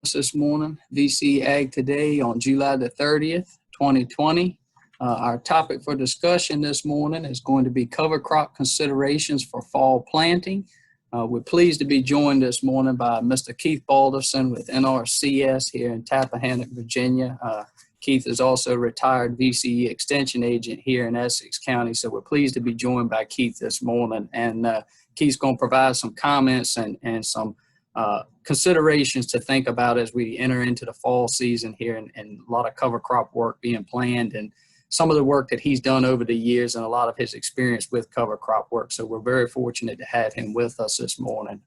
This morning, VC Ag Today on July the 30th, 2020. Our topic for discussion this morning is going to be cover crop considerations for fall planting. We're pleased to be joined this morning by Mr. Keith Balderson with NRCS here in Tappahannock, Virginia. Keith is also a retired VCE extension agent here in Essex County, so we're pleased to be joined by Keith this morning. And Keith's going to provide some comments and some considerations to think about as we enter into the fall season here, and a lot of cover crop work being planned, and some of the work that he's done over the years and a lot of his experience with cover crop work. So we're very fortunate to have him with us this morning.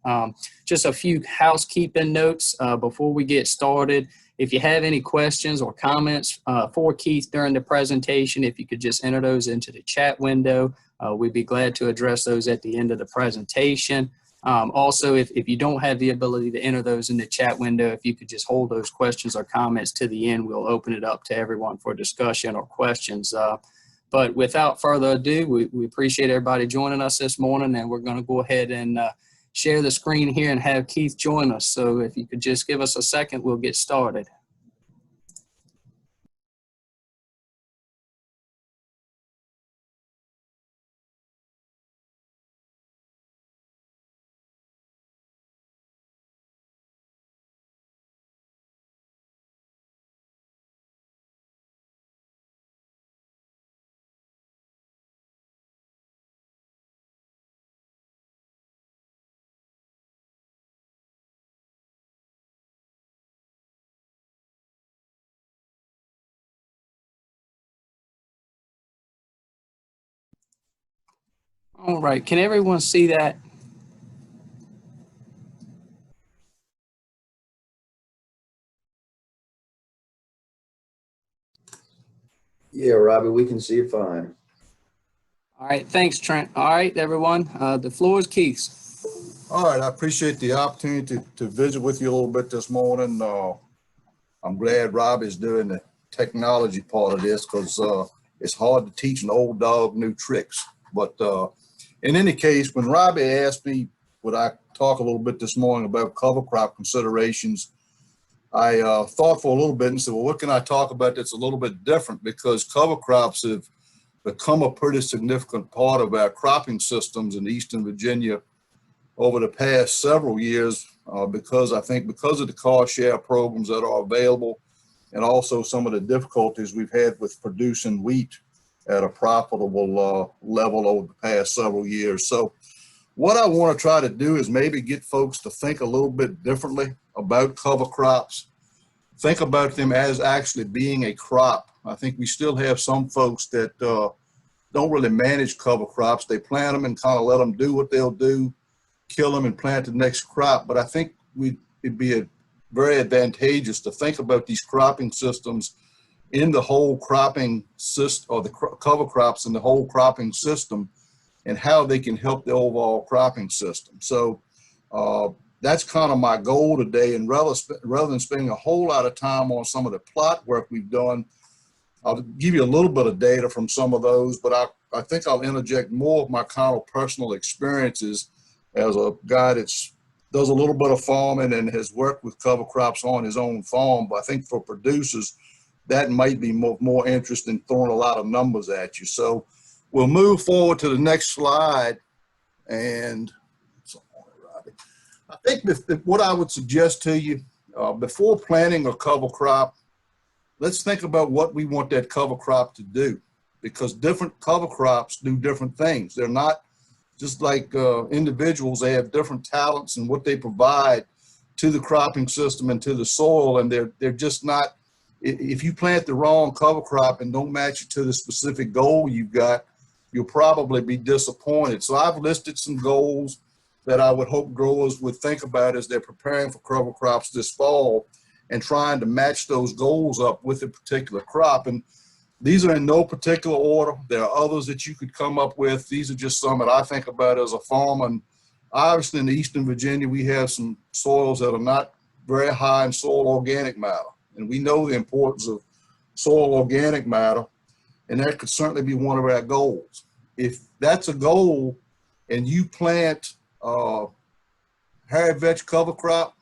Just a few housekeeping notes before we get started. If you have any questions or comments for Keith during the presentation, if you could just enter those into the chat window, we'd be glad to address those at the end of the presentation. Also, if you don't have the ability to enter those in the chat window, if you could just hold those questions or comments to the end, we'll open it up to everyone for discussion or questions. But without further ado, we appreciate everybody joining us this morning, and we're going to go ahead and share the screen here and have Keith join us. So if you could just give us a second, we'll get started. All right, can everyone see that? Yeah, Robbie, we can see it fine. All right, thanks, Trent. All right, everyone, the floor is Keith's. All right, I appreciate the opportunity to visit with you a little bit this morning. I'm glad Rob is doing the technology part of this because it's hard to teach an old dog new tricks. But in any case, when Robbie asked me, would I talk a little bit this morning about cover crop considerations, I thought for a little bit and said, well, what can I talk about that's a little bit different? Because cover crops have become a pretty significant part of our cropping systems in Eastern Virginia over the past several years, because of the cost share programs that are available, and also some of the difficulties we've had with producing wheat at a profitable level over the past several years. So what I want to try to do is maybe get folks to think a little bit differently about cover crops, think about them as actually being a crop. I think we still have some folks that don't really manage cover crops. They plant them and kind of let them do what they'll do, kill them and plant the next crop. But I think it'd be very advantageous to think about these cropping systems in the whole cropping system, or the cover crops in the whole cropping system, and how they can help the overall cropping system. So that's kind of my goal today. And rather than spending a whole lot of time on some of the plot work we've done, I'll give you a little bit of data from some of those, but I think I'll interject more of my kind of personal experiences as a guy that does a little bit of farming and has worked with cover crops on his own farm. But I think for producers, that might be more interesting than throwing a lot of numbers at you. So we'll move forward to the next slide. And I think what I would suggest to you, before planting a cover crop, let's think about what we want that cover crop to do, because different cover crops do different things. They're not just like individuals. They have different talents and what they provide to the cropping system and to the soil, and they're just not, if you plant the wrong cover crop and don't match it to the specific goal you've got, you'll probably be disappointed. So I've listed some goals that I would hope growers would think about as they're preparing for cover crops this fall, and trying to match those goals up with a particular crop. And these are in no particular order. There are others that you could come up with. These are just some that I think about as a farmer. And obviously in Eastern Virginia, we have some soils that are not very high in soil organic matter. And we know the importance of soil organic matter, and that could certainly be one of our goals. If that's a goal and you plant hairy vetch cover crop,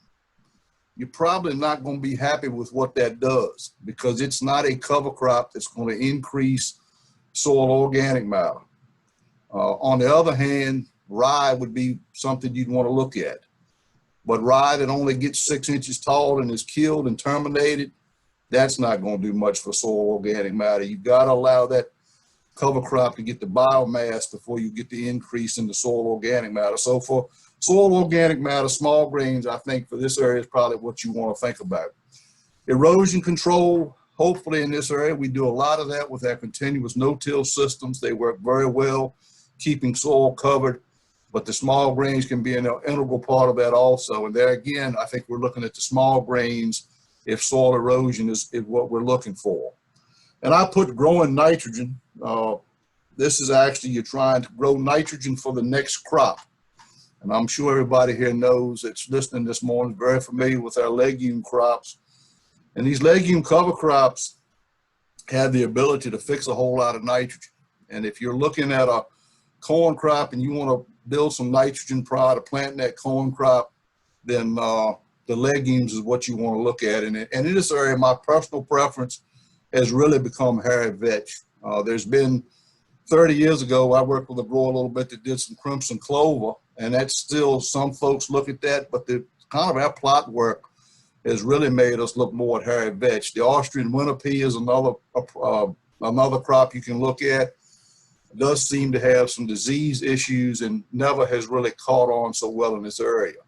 you're probably not going to be happy with what that does, because it's not a cover crop that's going to increase soil organic matter. On the other hand, rye would be something you'd want to look at. But rye that only gets 6 inches tall and is killed and terminated, that's not going to do much for soil organic matter. You've got to allow that cover crop to get the biomass before you get the increase in the soil organic matter. So for soil organic matter, small grains, I think for this area is probably what you want to think about. Erosion control, hopefully in this area, we do a lot of that with our continuous no-till systems. They work very well, keeping soil covered, but the small grains can be an integral part of that also. And there again, I think we're looking at the small grains if soil erosion is what we're looking for. And I put growing nitrogen. This is actually, you're trying to grow nitrogen for the next crop. And I'm sure everybody here knows that's listening this morning, very familiar with our legume crops. And these legume cover crops have the ability to fix a whole lot of nitrogen. And if you're looking at a corn crop and you want to build some nitrogen prior to planting that corn crop, then the legumes is what you want to look at. And in this area, my personal preference has really become hairy vetch. There's been 30 years ago, I worked with a grower a little bit that did some crimson clover, and that's still, some folks look at that, but the kind of our plot work has really made us look more at hairy vetch. The Austrian winter pea is another crop you can look at. It does seem to have some disease issues and never has really caught on so well in this area.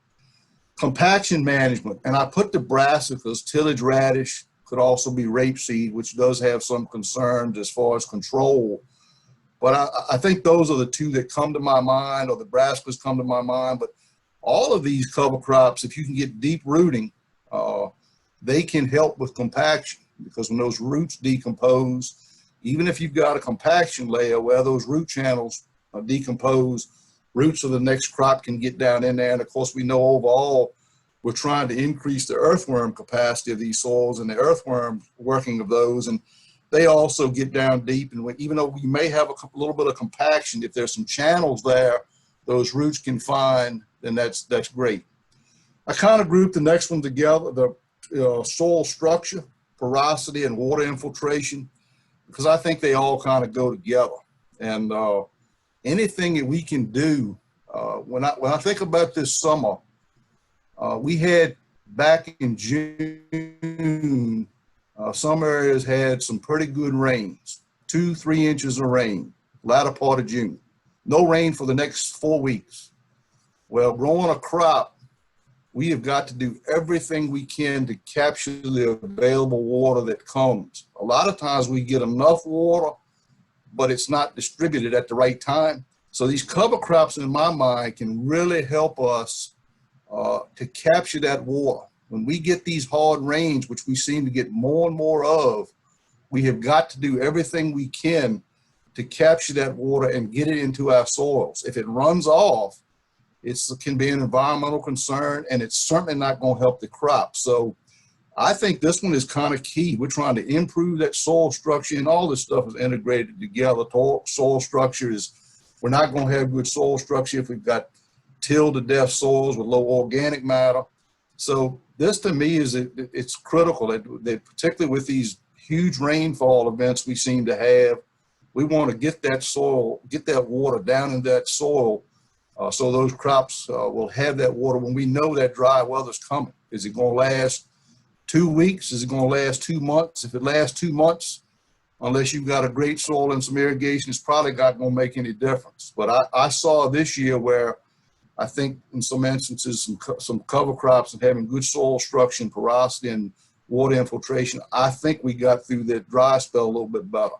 Compaction management, and I put the brassicas, tillage radish, could also be rapeseed, which does have some concerns as far as control. But I think those are the two that come to my mind, or the brassicas come to my mind. But all of these cover crops, if you can get deep rooting, they can help with compaction, because when those roots decompose, even if you've got a compaction layer where those root channels decompose, roots of the next crop can get down in there. And of course, we know overall, we're trying to increase the earthworm capacity of these soils and the earthworm working of those. And they also get down deep. And even though we may have a little bit of compaction, if there's some channels there, those roots can find, then that's great. I kind of grouped the next one together, the soil structure, porosity, and water infiltration, because I think they all kind of go together. And anything that we can do, when I think about this summer, we had back in June, some areas had some pretty good rains, 2-3 inches of rain, latter part of June. No rain for the next 4 weeks. Well, growing a crop, we have got to do everything we can to capture the available water that comes. A lot of times we get enough water, but it's not distributed at the right time. So these cover crops, in my mind, can really help us to capture that water. When we get these hard rains, which we seem to get more and more of, we have got to do everything we can to capture that water and get it into our soils. If it runs off, it can be an environmental concern, and it's certainly not going to help the crop. So I think this one is kind of key. We're trying to improve that soil structure, and all this stuff is integrated together. Soil structure is, we're not going to have good soil structure if we've got tilled to death soils with low organic matter. So this, to me, it's critical that particularly with these huge rainfall events we seem to have, we want to get that soil, get that water down in that soil, so those crops will have that water when we know that dry weather's coming. Is it going to last 2 weeks? Is it going to last 2 months? If it lasts 2 months, unless you've got a great soil and some irrigation, it's probably not going to make any difference. But I saw this year where I think in some instances, some cover crops and having good soil structure and porosity and water infiltration, I think we got through that dry spell a little bit better.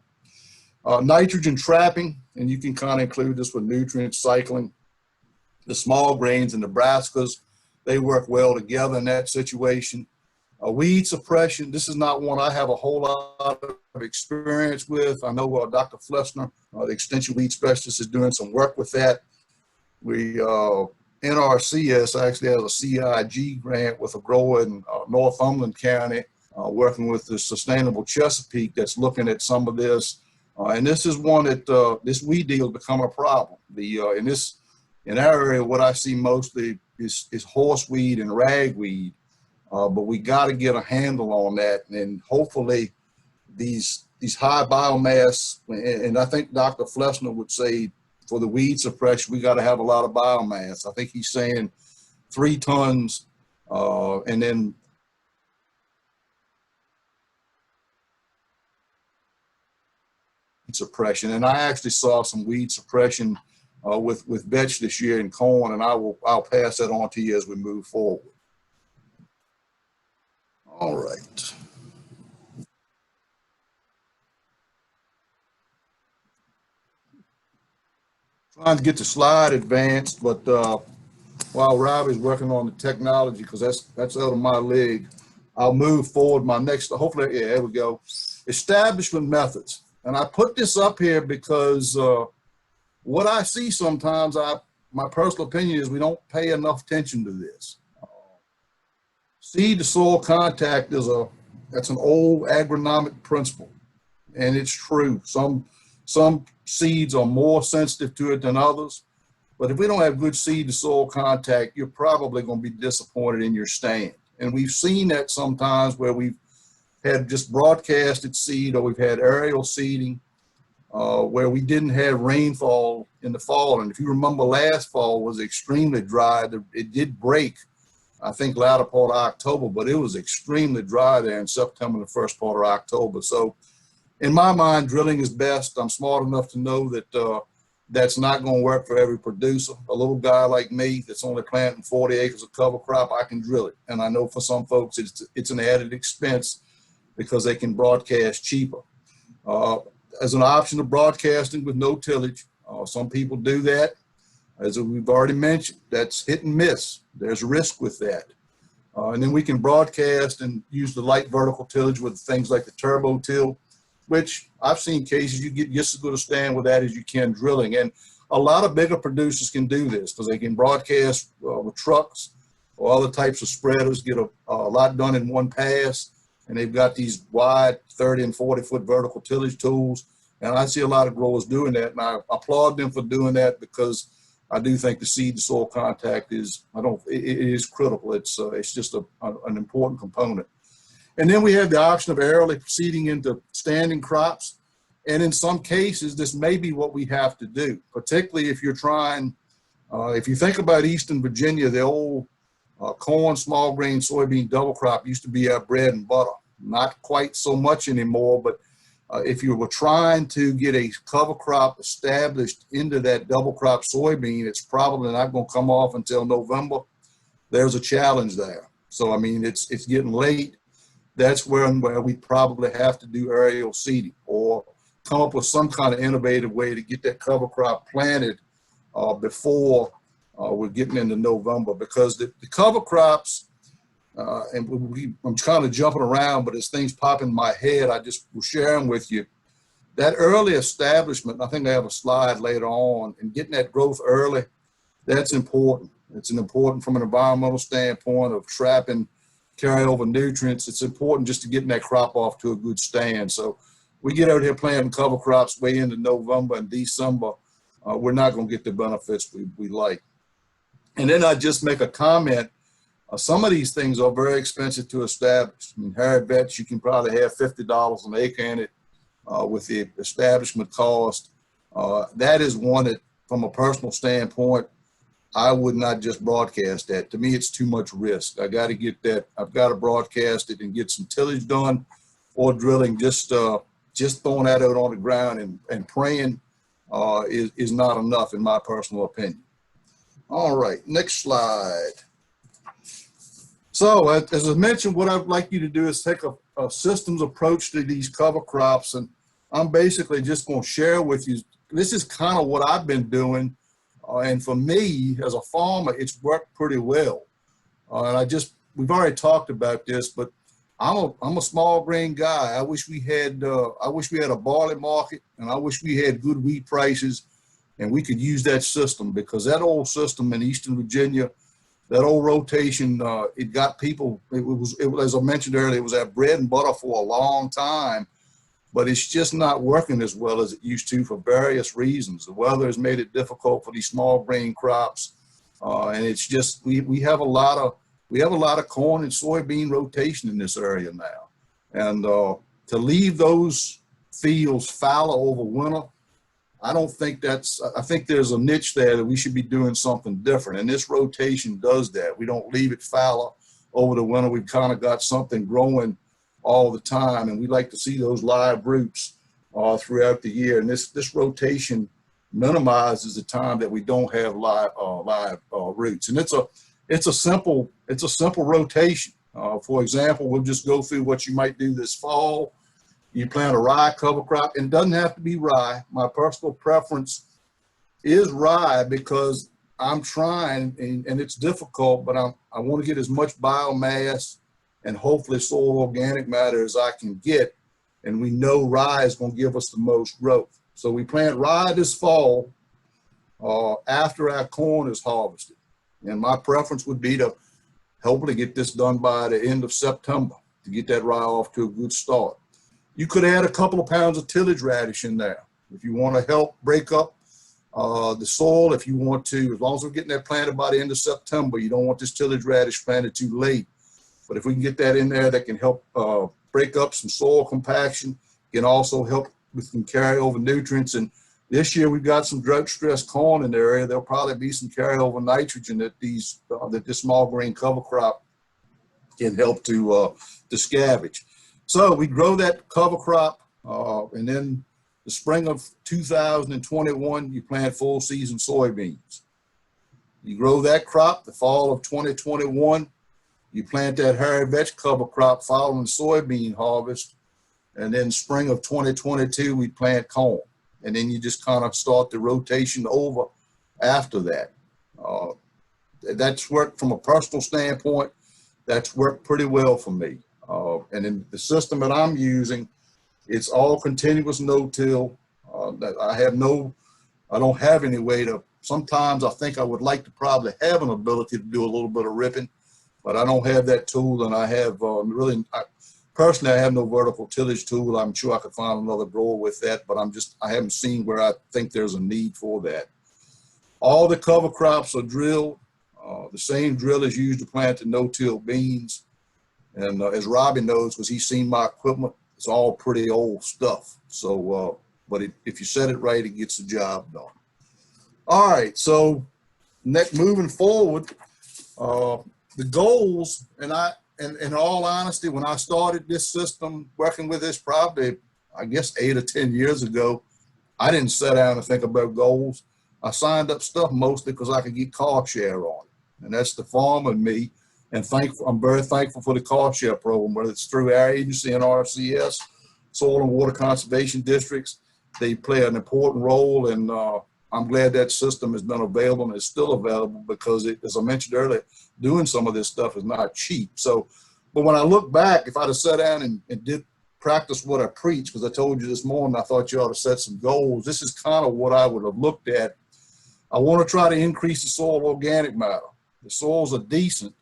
Nitrogen trapping, and you can kind of include this with nutrient cycling. The small grains and the brassicas, they work well together in that situation. Weed suppression, this is not one I have a whole lot of experience with. I know Dr. Flessner, the extension weed specialist, is doing some work with that. We, NRCS actually has a CIG grant with a grower in Northumberland County, working with the Sustainable Chesapeake, that's looking at some of this. And this is one that, this weed deal has become a problem. In our area, what I see mostly is horseweed and ragweed. but we got to get a handle on that. And hopefully these high biomass, and I think Dr. Flessner would say for the weed suppression, we got to have a lot of biomass. I think he's saying 3 tons, and then suppression. And I actually saw some weed suppression with vetch this year in corn, and I'll pass that on to you as we move forward. All right. Trying to get the slide advanced, but while Robbie's working on the technology, because that's out of my league, I'll move forward. My next, hopefully, yeah, there we go. Establishment methods. And I put this up here because what I see sometimes, my personal opinion is we don't pay enough attention to this. Seed to soil contact that's an old agronomic principle, and it's true. Some seeds are more sensitive to it than others, but if we don't have good seed to soil contact, you're probably going to be disappointed in your stand. And we've seen that sometimes where we've had just broadcasted seed, or we've had aerial seeding where we didn't have rainfall in the fall. And if you remember, last fall was extremely dry. It did break, I think, latter part of October, but it was extremely dry there in September and the first part of October. So in my mind, drilling is best. I'm smart enough to know that that's not going to work for every producer. A little guy like me that's only planting 40 acres of cover crop, I can drill it. And I know for some folks it's an added expense because they can broadcast cheaper. As an option of broadcasting with no tillage, some people do that. As we've already mentioned, that's hit and miss. There's risk with that. And then we can broadcast and use the light vertical tillage with things like the turbo till, which I've seen cases you get just as good a stand with that as you can drilling. And a lot of bigger producers can do this because they can broadcast with trucks or other types of spreaders, get a lot done in one pass. And they've got these wide 30 and 40 foot vertical tillage tools. And I see a lot of growers doing that. And I applaud them for doing that because I do think the seed to soil contact is, it is critical. It's just an important component. And then we have the option of aerially proceeding into standing crops. And in some cases, this may be what we have to do, particularly if you're trying, if you think about Eastern Virginia, the old corn, small grain, soybean double crop used to be our bread and butter. Not quite so much anymore, but if you were trying to get a cover crop established into that double crop soybean, it's probably not going to come off until November. There's a challenge there. So, I mean, it's getting late. That's where we probably have to do aerial seeding or come up with some kind of innovative way to get that cover crop planted before we're getting into November, because the cover crops, and I'm kind of jumping around, but as things pop in my head, I just will share them with you. That early establishment, I think I have a slide later on, and getting that growth early, that's important. It's important from an environmental standpoint of trapping carryover nutrients. It's important just to getting that crop off to a good stand. So we get out here planting cover crops way into November and December, we're not going to get the benefits we like. And then I just make a comment. Some of these things are very expensive to establish. I mean, Harry Vetch, you can probably have $50 an acre in it with the establishment cost. That is one that, from a personal standpoint, I would not just broadcast that. To me, it's too much risk. I got to get that. I've got to broadcast it and get some tillage done or drilling. Just throwing that out on the ground and praying is not enough, in my personal opinion. All right, next slide. So as I mentioned, what I'd like you to do is take a systems approach to these cover crops. And I'm basically just going to share with you, this is kind of what I've been doing. And for me, as a farmer, it's worked pretty well. And we've already talked about this, but I'm a small grain guy. I wish we had a barley market, and I wish we had good wheat prices, and we could use that system, because that old system in Eastern Virginia, that old rotation, it got people, it was, as I mentioned earlier, it was our bread and butter for a long time, but it's just not working as well as it used to for various reasons. The weather has made it difficult for these small grain crops. And it's just, we have a lot we have a lot of corn and soybean rotation in this area now. And to leave those fields fallow over winter, I don't think I think there's a niche there that we should be doing something different. And this rotation does that. We don't leave it fallow over the winter. We've kind of got something growing all the time, and we like to see those live roots throughout the year. And this rotation minimizes the time that we don't have live roots. And it's a simple rotation. For example, we'll just go through what you might do this fall. You plant a rye cover crop, and it doesn't have to be rye. My personal preference is rye because I'm trying, and it's difficult, but I want to get as much biomass and hopefully soil organic matter as I can get. And we know rye is going to give us the most growth. So we plant rye this fall after our corn is harvested. And my preference would be to hopefully get this done by the end of September to get that rye off to a good start. You could add a couple of pounds of tillage radish in there if you want to help break up the soil. If you want to, as long as we're getting that planted by the end of September, you don't want this tillage radish planted too late. But if we can get that in there, that can help break up some soil compaction, can also help with some carryover nutrients. And this year we've got some drought stressed corn in the area. There'll probably be some carryover nitrogen that this small grain cover crop can help to scavenge. So we grow that cover crop, and then the spring of 2021, you plant full season soybeans. You grow that crop. The fall of 2021, you plant that hairy vetch cover crop following soybean harvest. And then spring of 2022, we plant corn. And then you just kind of start the rotation over after that. That's worked from a personal standpoint. That's worked pretty well for me. And in the system that I'm using, it's all continuous no-till. That I don't have any way to, sometimes I think I would like to probably have an ability to do a little bit of ripping, but I don't have that tool, and I have personally, I have no vertical tillage tool. I'm sure I could find another grower with that, but I haven't seen where I think there's a need for that. All the cover crops are drilled. The same drill is used to plant the no-till beans. And as Robbie knows, because he's seen my equipment, it's all pretty old stuff. So, but if you set it right, it gets the job done. All right, so moving forward, the goals, and in all honesty, when I started this system, working with this probably, I guess, 8 or 10 years ago, I didn't sit down and think about goals. I signed up stuff mostly because I could get car share on it. And that's the farmer and me. And I'm very thankful for the car share program, whether it's through our agency and RCS, Soil and Water Conservation Districts. They play an important role, and I'm glad that system has been available and is still available because, as I mentioned earlier, doing some of this stuff is not cheap. So, but when I look back, if I'd have sat down and did practice what I preach, because I told you this morning I thought you ought to set some goals, this is kind of what I would have looked at. I want to try to increase the soil organic matter. The soils are decent.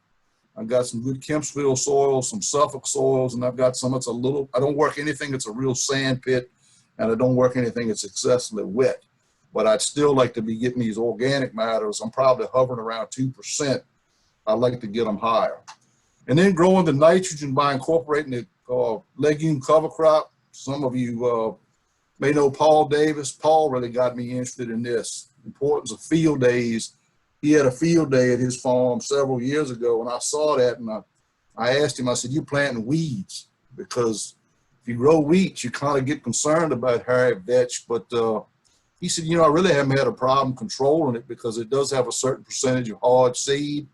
I've got some good Kempsville soils, some Suffolk soils, and I've got some that's I don't work anything that's a real sand pit, and I don't work anything that's excessively wet. But I'd still like to be getting these organic matters. I'm probably hovering around 2%. I'd like to get them higher. And then growing the nitrogen by incorporating the legume cover crop. Some of you may know Paul Davis. Paul really got me interested in this. Importance of field days. He had a field day at his farm several years ago, and I saw that, and I asked him, I said, "You planting weeds?" Because if you grow wheat, you kind of get concerned about hairy vetch. But he said, I really haven't had a problem controlling it because it does have a certain percentage of hard seed,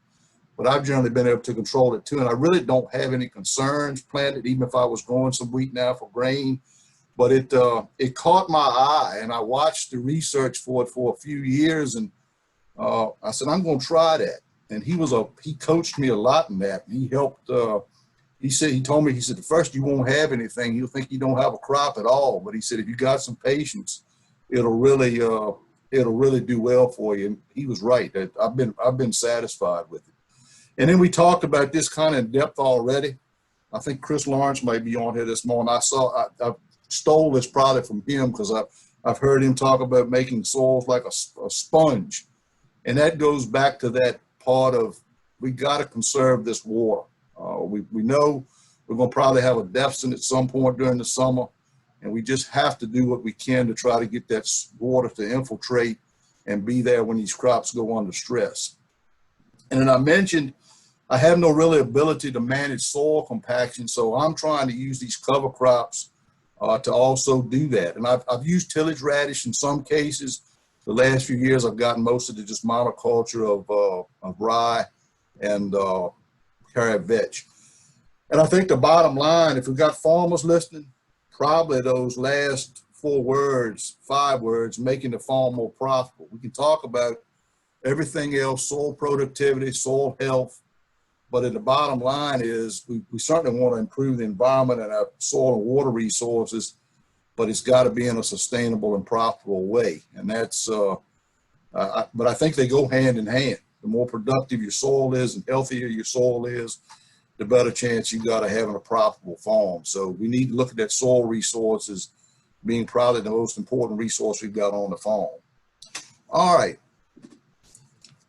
but I've generally been able to control it too. And I really don't have any concerns planted, even if I was growing some wheat now for grain. But it caught my eye, and I watched the research for it for a few years, and I said, I'm going to try that. And he coached me a lot in that. He helped, he told me, at first you won't have anything. You'll think you don't have a crop at all. But he said, if you got some patience, it'll really do well for you. And he was right. I've been satisfied with it. And then we talked about this kind of in depth already. I think Chris Lawrence might be on here this morning. I stole this probably from him because I've heard him talk about making soils like a sponge. And that goes back to that part of we got to conserve this water. We know we're going to probably have a deficit at some point during the summer, and we just have to do what we can to try to get that water to infiltrate and be there when these crops go under stress. And then I mentioned I have no really ability to manage soil compaction, so I'm trying to use these cover crops to also do that. And I've used tillage radish in some cases. The last few years, I've gotten most of the just monoculture of rye and carrot vetch. And I think the bottom line, if we've got farmers listening, probably those last 5 words, making the farm more profitable. We can talk about everything else, soil productivity, soil health, but at the bottom line is we certainly want to improve the environment and our soil and water resources, but it's got to be in a sustainable and profitable way. And that's, but I think they go hand in hand. The more productive your soil is and healthier your soil is, the better chance you got of having a profitable farm. So we need to look at that soil resources being probably the most important resource we've got on the farm. All right.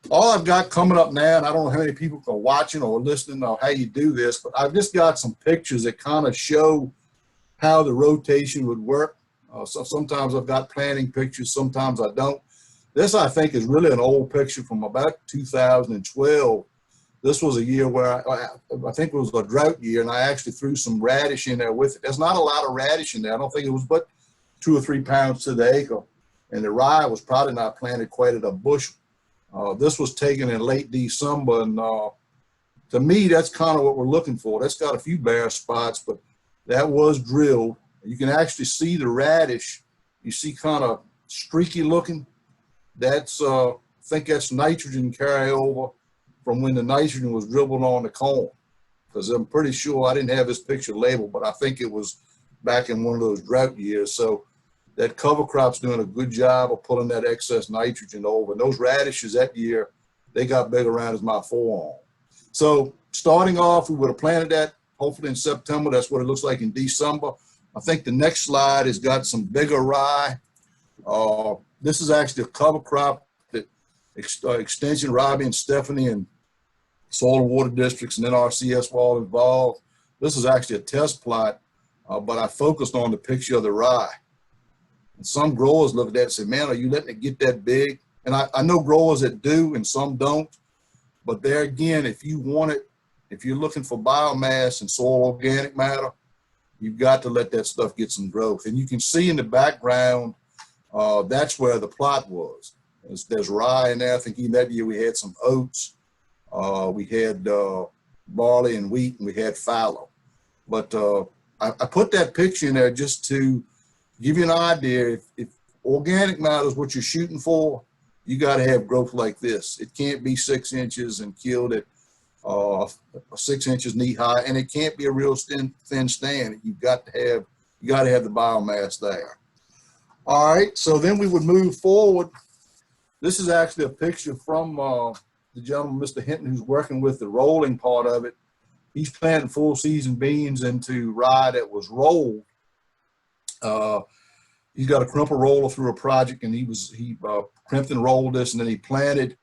All I've got coming up now, and I don't know how many people are watching or listening or how you do this, but I've just got some pictures that kind of show how the rotation would work. So sometimes I've got planting pictures, sometimes I don't. This, I think, is really an old picture from about 2012. This was a year where I think it was a drought year, and I actually threw some radish in there with it. There's not a lot of radish in there. I don't think it was but 2 or 3 pounds to the acre, and the rye was probably not planted quite at a bushel. This was taken in late December, and to me, that's kind of what we're looking for. That's got a few bare spots, but that was drilled. You can actually see the radish. You see kind of streaky looking. That's, I think that's nitrogen carryover from when the nitrogen was dribbled on the corn. Because I'm pretty sure, I didn't have this picture labeled, but I think it was back in one of those drought years. So that cover crop's doing a good job of pulling that excess nitrogen over. And those radishes that year, they got big around as my forearm. So starting off, we would have planted that hopefully in September. That's what it looks like in December. I think the next slide has got some bigger rye. This is actually a cover crop that Extension, Robbie and Stephanie and Soil and Water Districts and NRCS were all involved. This is actually a test plot, but I focused on the picture of the rye. And some growers look at that and say, man, are you letting it get that big? And I know growers that do and some don't. But there again, if you want it, if you're looking for biomass and soil organic matter, you've got to let that stuff get some growth. And you can see in the background, that's where the plot was. There's rye in there. I think even that year we had some oats. We had barley and wheat, and we had fallow. But I put that picture in there just to give you an idea. If organic matter is what you're shooting for, you got to have growth like this. It can't be 6 inches and killed at 6 inches knee high, and it can't be a real thin stand. You've got to have the biomass there. All right, so then we would move forward. This is actually a picture from the gentleman, Mr. Hinton, who's working with the rolling part of it. He's planting full season beans into rye that was rolled. He's got a crimper roller through a project, and he crimped and rolled this, and then he planted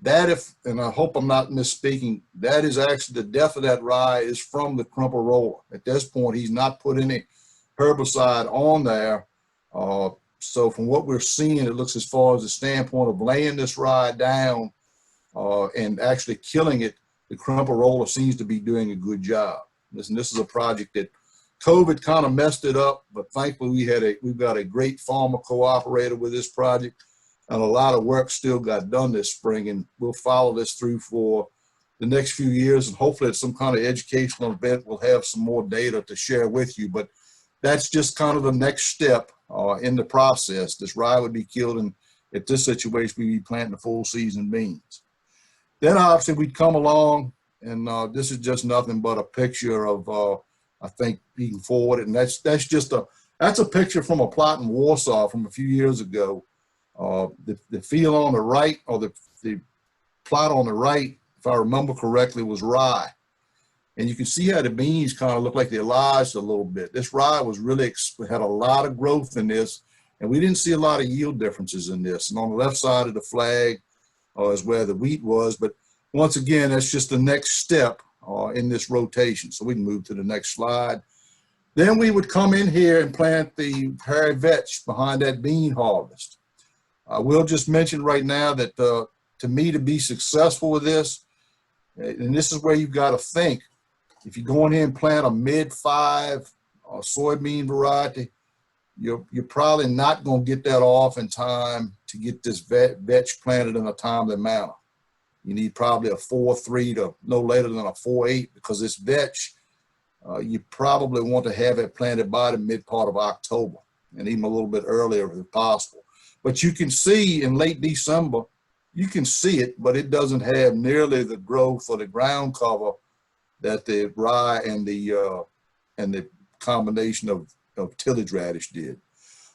that. And I hope I'm not misspeaking, that is actually the death of that rye is from the crimper roller. At this point, he's not put any herbicide on there. So from what we're seeing, it looks, as far as the standpoint of laying this rye down and actually killing it, the crimper roller seems to be doing a good job. Listen, this is a project that COVID kind of messed it up, but thankfully we've got a great farmer cooperator with this project, and a lot of work still got done this spring, and we'll follow this through for the next few years, and hopefully at some kind of educational event we'll have some more data to share with you. But that's just kind of the next step in the process. This rye would be killed, and at this situation we'd be planting the full season beans. Then obviously we'd come along, and this is just nothing but a picture of I think you can forward it, and that's a picture from a plot in Warsaw from a few years ago. The field on the right, or the plot on the right, if I remember correctly, was rye. And you can see how the beans kind of look like they lodged a little bit. This rye was really, had a lot of growth in this, and we didn't see a lot of yield differences in this. And on the left side of the flag is where the wheat was, but once again, that's just the next step in this rotation. So we can move to the next slide. Then we would come in here and plant the hairy vetch behind that bean harvest. I will just mention right now that to me, to be successful with this, and this is where you've got to think, if you go in here and plant a mid-5 soybean variety, you're probably not going to get that off in time to get this vetch planted in a timely manner. You need probably a 4.3 to no later than a 4.8, because this vetch, you probably want to have it planted by the mid part of October, and even a little bit earlier if possible. But you can see in late December, you can see it, but it doesn't have nearly the growth or the ground cover that the rye and the combination of tillage radish did.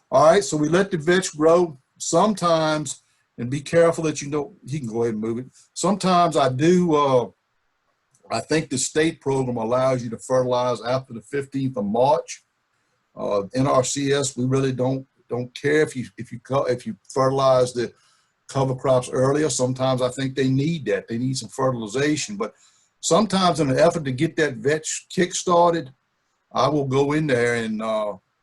All right, so we let the vetch grow. Sometimes, and be careful that you can go ahead and move it. Sometimes I do, I think the state program allows you to fertilize after the 15th of March. NRCS, we really don't care if you fertilize the cover crops earlier. Sometimes I think they need that. They need some fertilization. But sometimes in an effort to get that vetch kick-started, I will go in there in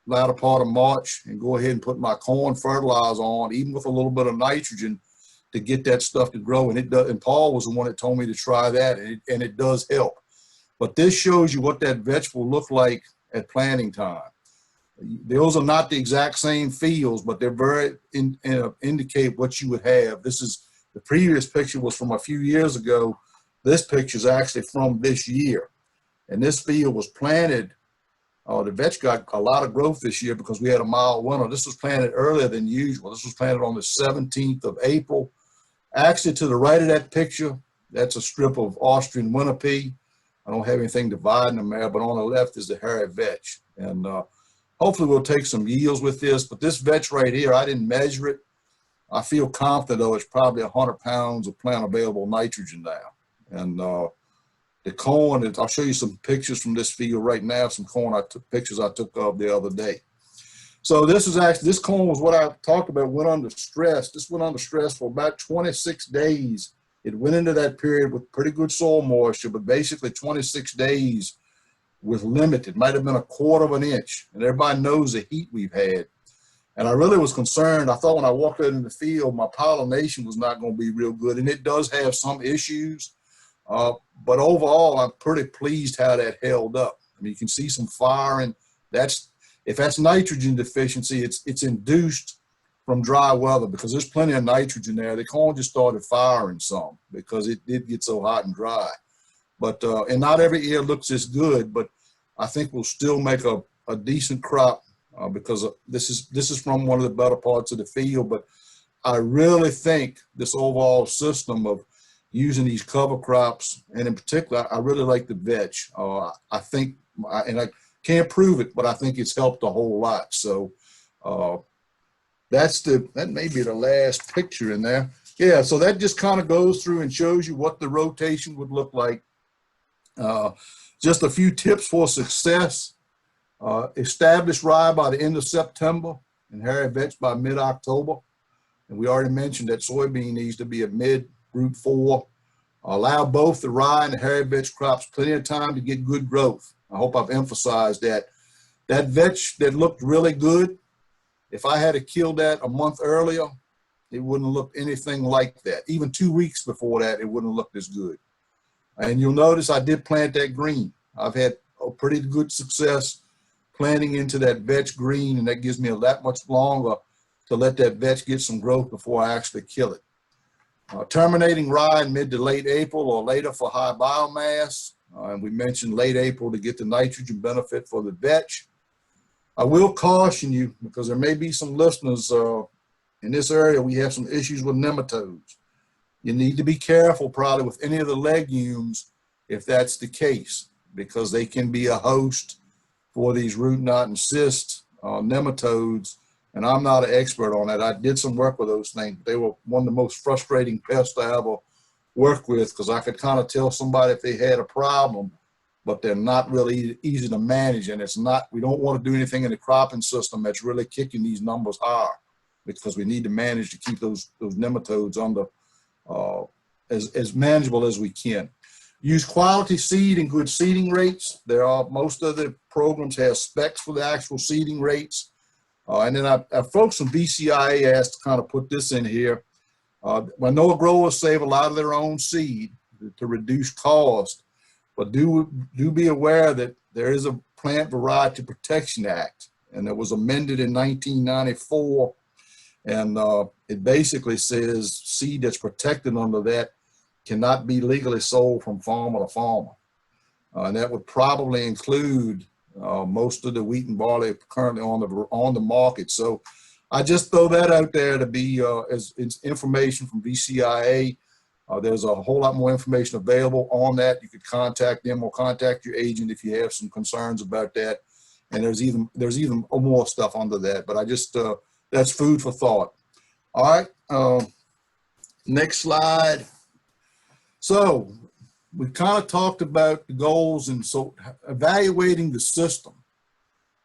latter part of March and go ahead and put my corn fertilizer on, even with a little bit of nitrogen, to get that stuff to grow. And it does. And Paul was the one that told me to try that, and it does help. But this shows you what that vetch will look like at planting time. Those are not the exact same fields, but they're very indicate what you would have. This is the previous picture was from a few years ago. This picture is actually from this year, and this field was planted. The vetch got a lot of growth this year because we had a mild winter. This was planted earlier than usual. This was planted on the 17th of April. Actually, to the right of that picture, that's a strip of Austrian winter pea. I don't have anything dividing them there, but on the left is the hairy vetch. And hopefully we'll take some yields with this. But this vetch right here, I didn't measure it. I feel confident, though, it's probably 100 pounds of plant available nitrogen now. And the corn, I'll show you some pictures from this field right now, some corn pictures I took of the other day. So this corn was what I talked about, went under stress. This went under stress for about 26 days. It went into that period with pretty good soil moisture, but basically 26 days with limited, might have been 1/4 of an inch. And everybody knows the heat we've had. And I really was concerned. I thought when I walked out in the field, my pollination was not going to be real good. And it does have some issues. But overall, I'm pretty pleased how that held up. I mean, you can see some firing. If that's nitrogen deficiency, it's induced from dry weather, because there's plenty of nitrogen there. The corn just started firing some because it did get so hot and dry. But and not every ear looks as good, but I think we'll still make a decent crop because this is from one of the better parts of the field. But I really think this overall system of using these cover crops, and in particular, I really like the vetch. I think, and I can't prove it, but I think it's helped a whole lot. So that may be the last picture in there. Yeah, so that just kind of goes through and shows you what the rotation would look like. Just a few tips for success. Establish rye by the end of September and hairy vetch by mid-October. And we already mentioned that soybean needs to be a mid-Group 4. Allow both the rye and the hairy vetch crops plenty of time to get good growth. I hope I've emphasized that. That vetch that looked really good, if I had to kill that a month earlier, it wouldn't look anything like that. Even 2 weeks before that, it wouldn't look as good. And you'll notice I did plant that green. I've had a pretty good success planting into that vetch green, and that gives me that much longer to let that vetch get some growth before I actually kill it. Terminating rye in mid to late April or later for high biomass. And we mentioned late April to get the nitrogen benefit for the vetch. I will caution you, because there may be some listeners in this area, we have some issues with nematodes. You need to be careful probably with any of the legumes if that's the case, because they can be a host for these root knot and cyst nematodes. And I'm not an expert on that. I did some work with those things. They were one of the most frustrating pests I ever worked with, because I could kind of tell somebody if they had a problem, but they're not really easy to manage. And it's not, we don't want to do anything in the cropping system that's really kicking these numbers higher, because we need to manage to keep those nematodes under as manageable as we can. Use quality seed and good seeding rates. Most of the programs have specs for the actual seeding rates. And then our folks from BCIA asked to kind of put this in here. I know growers save a lot of their own seed to reduce cost, but do be aware that there is a Plant Variety Protection Act, and it was amended in 1994. And it basically says seed that's protected under that cannot be legally sold from farmer to farmer. And that would probably include most of the wheat and barley currently on the market. So I just throw that out there to be as information from BCIA. There's a whole lot more information available on that. You could contact them or contact your agent if you have some concerns about that. And there's even more stuff under that. But I just that's food for thought. All right, next slide. So we kind of talked about the goals, and so evaluating the system.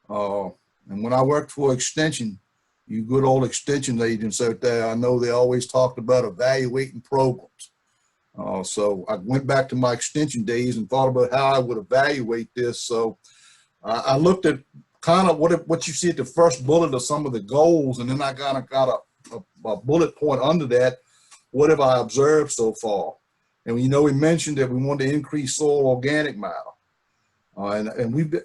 And when I worked for Extension, you good old Extension agents out there, I know they always talked about evaluating programs. So I went back to my Extension days and thought about how I would evaluate this. So I looked at kind of what you see at the first bullet of some of the goals, and then I kind of got a bullet point under that. What have I observed so far? And we mentioned that we wanted to increase soil organic matter, and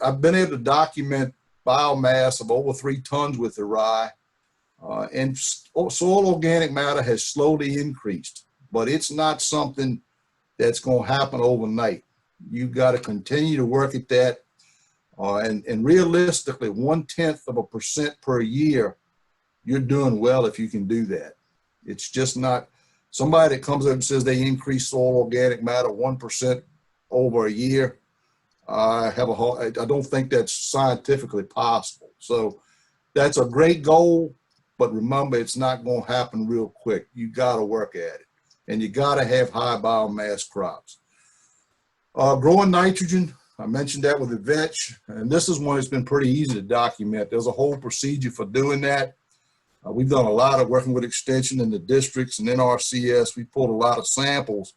I've been able to document biomass of over 3 tons with the rye, and soil organic matter has slowly increased, but it's not something that's going to happen overnight. You've got to continue to work at that, and realistically, 0.1% per year, you're doing well if you can do that. It's just not. Somebody that comes up and says they increase soil organic matter 1% over a year, I don't think that's scientifically possible. So that's a great goal, but remember, it's not going to happen real quick. You got to work at it, and you got to have high biomass crops. Growing nitrogen, I mentioned that with the vetch, and this is one that's been pretty easy to document. There's a whole procedure for doing that. We've done a lot of working with Extension in the districts and NRCS. We pulled a lot of samples,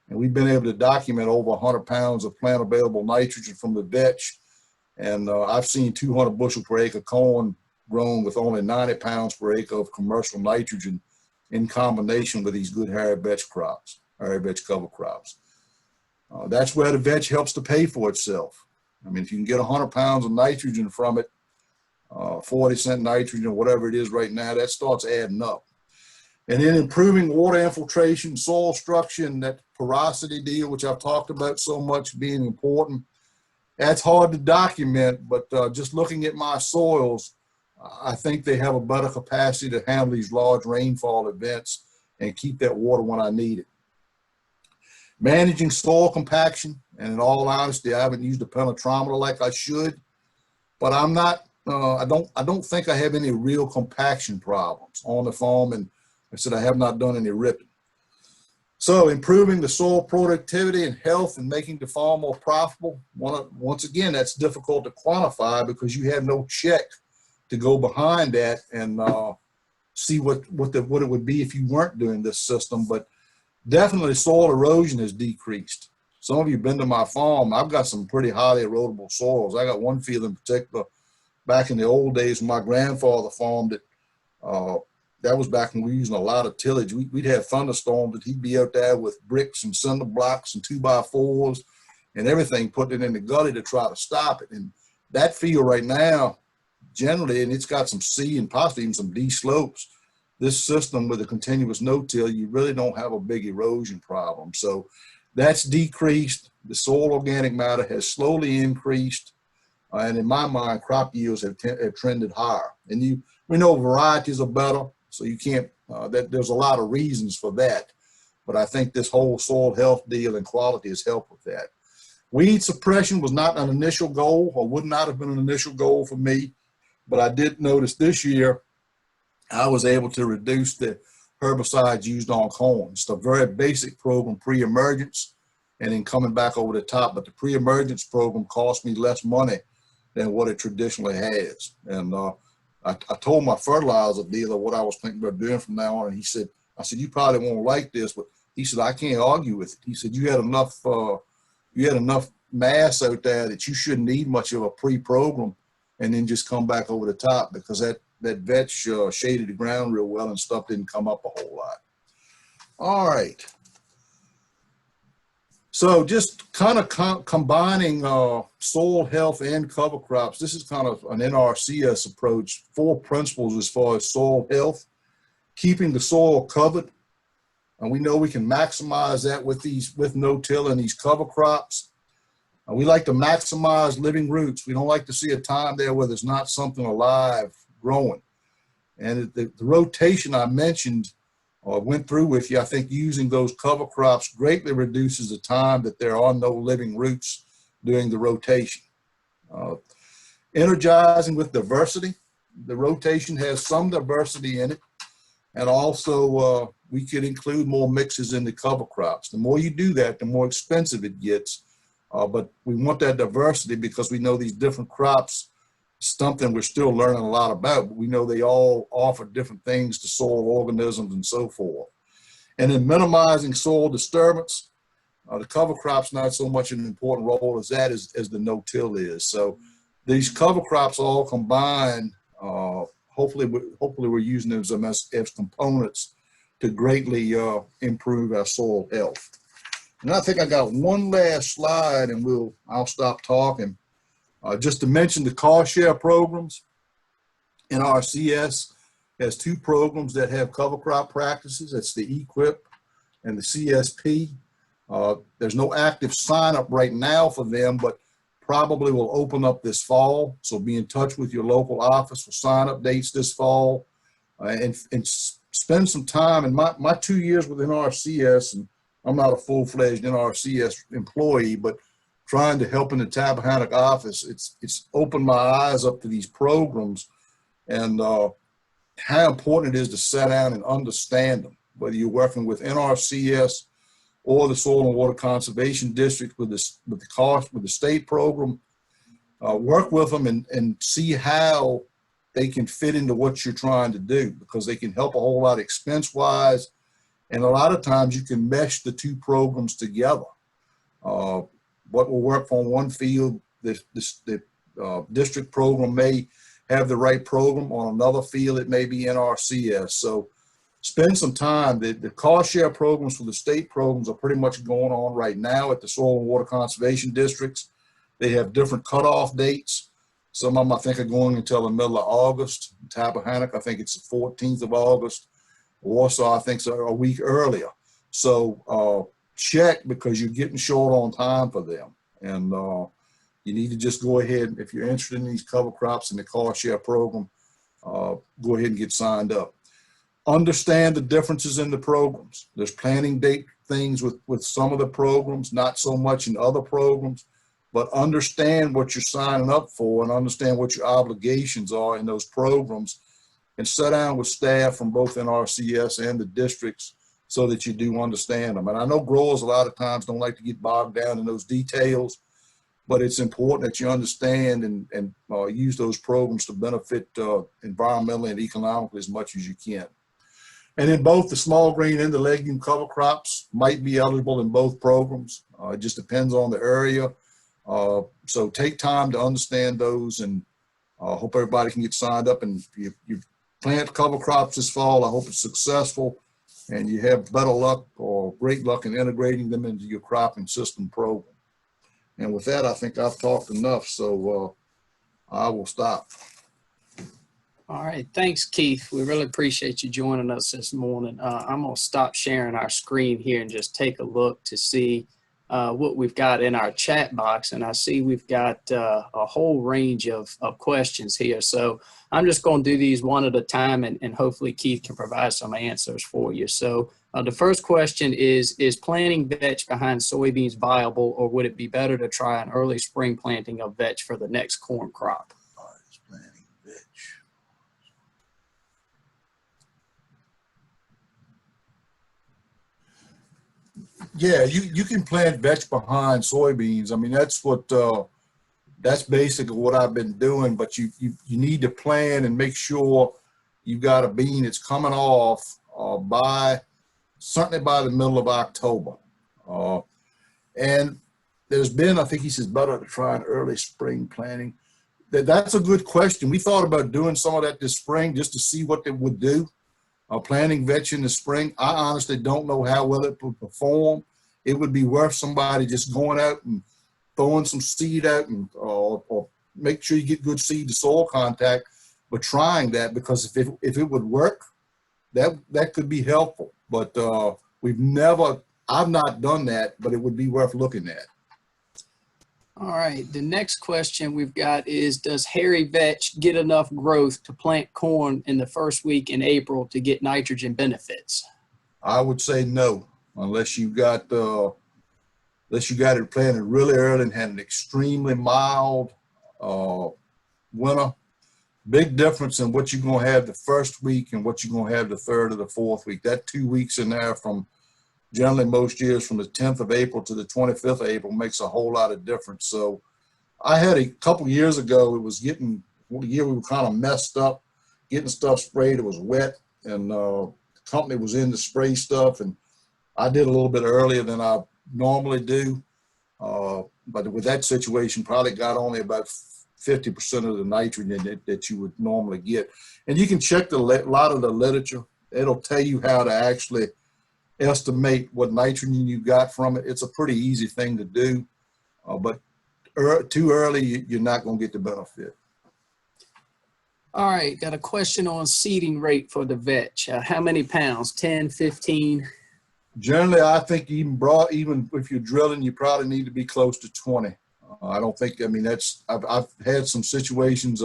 and we've been able to document over 100 pounds of plant available nitrogen from the vetch. And I've seen 200 bushel per acre corn grown with only 90 pounds per acre of commercial nitrogen in combination with these good hairy vetch crops, hairy vetch cover crops. That's where the vetch helps to pay for itself. I mean, if you can get 100 pounds of nitrogen from it, 40% nitrogen or whatever it is right now, that starts adding up. And then improving water infiltration, soil structure, and that porosity deal, which I've talked about so much being important. That's hard to document, but just looking at my soils, I think they have a better capacity to handle these large rainfall events and keep that water when I need it. Managing soil compaction, and in all honesty, I haven't used a penetrometer like I should, but I'm not. I don't think I have any real compaction problems on the farm, and I said I have not done any ripping. So improving the soil productivity and health and making the farm more profitable. Once again, that's difficult to quantify because you have no check to go behind that and see what it would be if you weren't doing this system. But definitely soil erosion has decreased. Some of you have been to my farm. I've got some pretty highly erodible soils. I got one field in particular back in the old days when my grandfather farmed it. That was back when we were using a lot of tillage. We'd have thunderstorms and he'd be out there with bricks and cinder blocks and 2x4s and everything, putting it in the gully to try to stop it. And that field right now, generally, and it's got some C and possibly even some D slopes, this system with a continuous no-till, you really don't have a big erosion problem. So that's decreased. The soil organic matter has slowly increased. And in my mind, crop yields have trended higher. And we know varieties are better, so you can't, there's a lot of reasons for that. But I think this whole soil health deal and quality has helped with that. Weed suppression was not an initial goal, or would not have been an initial goal for me. But I did notice this year, I was able to reduce the herbicides used on corn. It's a very basic program, pre-emergence, and then coming back over the top. But the pre-emergence program cost me less money than what it traditionally has. And I told my fertilizer dealer what I was thinking about doing from now on, and I said, you probably won't like this, but he said, I can't argue with it. He said, you had enough mass out there that you shouldn't need much of a pre-program and then just come back over the top, because that vetch shaded the ground real well and stuff didn't come up a whole lot. All right. So just kind of combining soil health and cover crops. This is kind of an NRCS approach. 4 principles as far as soil health: keeping the soil covered. And we know we can maximize that with no-till and these cover crops. We like to maximize living roots. We don't like to see a time there where there's not something alive growing. And the rotation I mentioned or went through with you, I think using those cover crops greatly reduces the time that there are no living roots during the rotation. Energizing with diversity. The rotation has some diversity in it. And also we could include more mixes in the cover crops. The more you do that, the more expensive it gets. But we want that diversity because we know these different crops, something we're still learning a lot about, but we know they all offer different things to soil organisms and so forth. And then minimizing soil disturbance. The cover crop's not so much an important role as that as the no-till is. So these cover crops all combined, hopefully we're using them as components to greatly improve our soil health. And I think I got one last slide and I'll stop talking. Just to mention the cost share programs. NRCS has 2 programs that have cover crop practices. That's the EQIP and the CSP. There's no active sign up right now for them, but probably will open up this fall. So be in touch with your local office for sign up dates this fall, and spend some time. In my 2 years with NRCS, and I'm not a full-fledged NRCS employee, but trying to help in the Tappahannock office, it's opened my eyes up to these programs and how important it is to sit down and understand them, whether you're working with NRCS or the Soil and Water Conservation District with the state program. Work with them and see how they can fit into what you're trying to do, because they can help a whole lot expense-wise. And a lot of times you can mesh the 2 programs together. What will work on one field, the district program may have the right program. On another field, it may be NRCS. So spend some time. The cost share programs for the state programs are pretty much going on right now at the Soil and Water Conservation Districts. They have different cutoff dates. Some of them I think are going until the middle of August. Tappahannock, I think it's the 14th of August. Warsaw, I think, a week earlier. So check, because you're getting short on time for them. And you need to just go ahead, if you're interested in these cover crops and the cost share program, go ahead and get signed up. Understand the differences in the programs. There's planting date things with some of the programs, not so much in other programs, but understand what you're signing up for and understand what your obligations are in those programs, and sit down with staff from both NRCS and the districts so that you do understand them. And I know growers a lot of times don't like to get bogged down in those details, but it's important that you understand and use those programs to benefit environmentally and economically as much as you can. And then both the small grain and the legume cover crops might be eligible in both programs. It just depends on the area. So take time to understand those, and hope everybody can get signed up. And if you plant cover crops this fall, I hope it's successful and you have better luck or great luck in integrating them into your cropping system program. And with that, I think I've talked enough, so I will stop. All right, thanks, Keith. We really appreciate you joining us this morning. I'm gonna stop sharing our screen here and just take a look to see what we've got in our chat box. And I see we've got a whole range of questions here. So I'm just gonna do these one at a time, and hopefully Keith can provide some answers for you. So the first question is planting vetch behind soybeans viable, or would it be better to try an early spring planting of vetch for the next corn crop? Yeah, you can plant vetch behind soybeans. I mean, that's basically what I've been doing, but you need to plan and make sure you've got a bean that's coming off by certainly by the middle of October. And there's been, I think he says, better to try an early spring planting. That's a good question. We thought about doing some of that this spring just to see what they would do. Planting vetch in the spring, I honestly don't know how well it would perform. It would be worth somebody just going out and throwing some seed out and or make sure you get good seed to soil contact, but trying that, because if it would work, that could be helpful. But I've not done that, but it would be worth looking at. All right, the next question we've got is, does hairy vetch get enough growth to plant corn in the first week in April to get nitrogen benefits? I would say no, unless you got it planted really early and had an extremely mild winter. Big difference in what you're going to have the first week and what you're going to have the third or the fourth week. That 2 weeks in there from generally most years from the 10th of April to the 25th of April makes a whole lot of difference. So I had a couple years ago, it was getting, the year we were kind of messed up, getting stuff sprayed. It was wet, and the company was in to spray stuff, and I did a little bit earlier than I normally do. But with that situation, probably got only about 50% of the nitrogen that you would normally get. And you can check a lot of the literature. It'll tell you how to actually estimate what nitrogen you got from it. It's a pretty easy thing to do, but too early, you're not going to get the benefit. All right, got a question on seeding rate for the vetch. How many pounds? 10, 15? Generally, I think even if you're drilling, you probably need to be close to 20. I don't think, I mean, I've had some situations,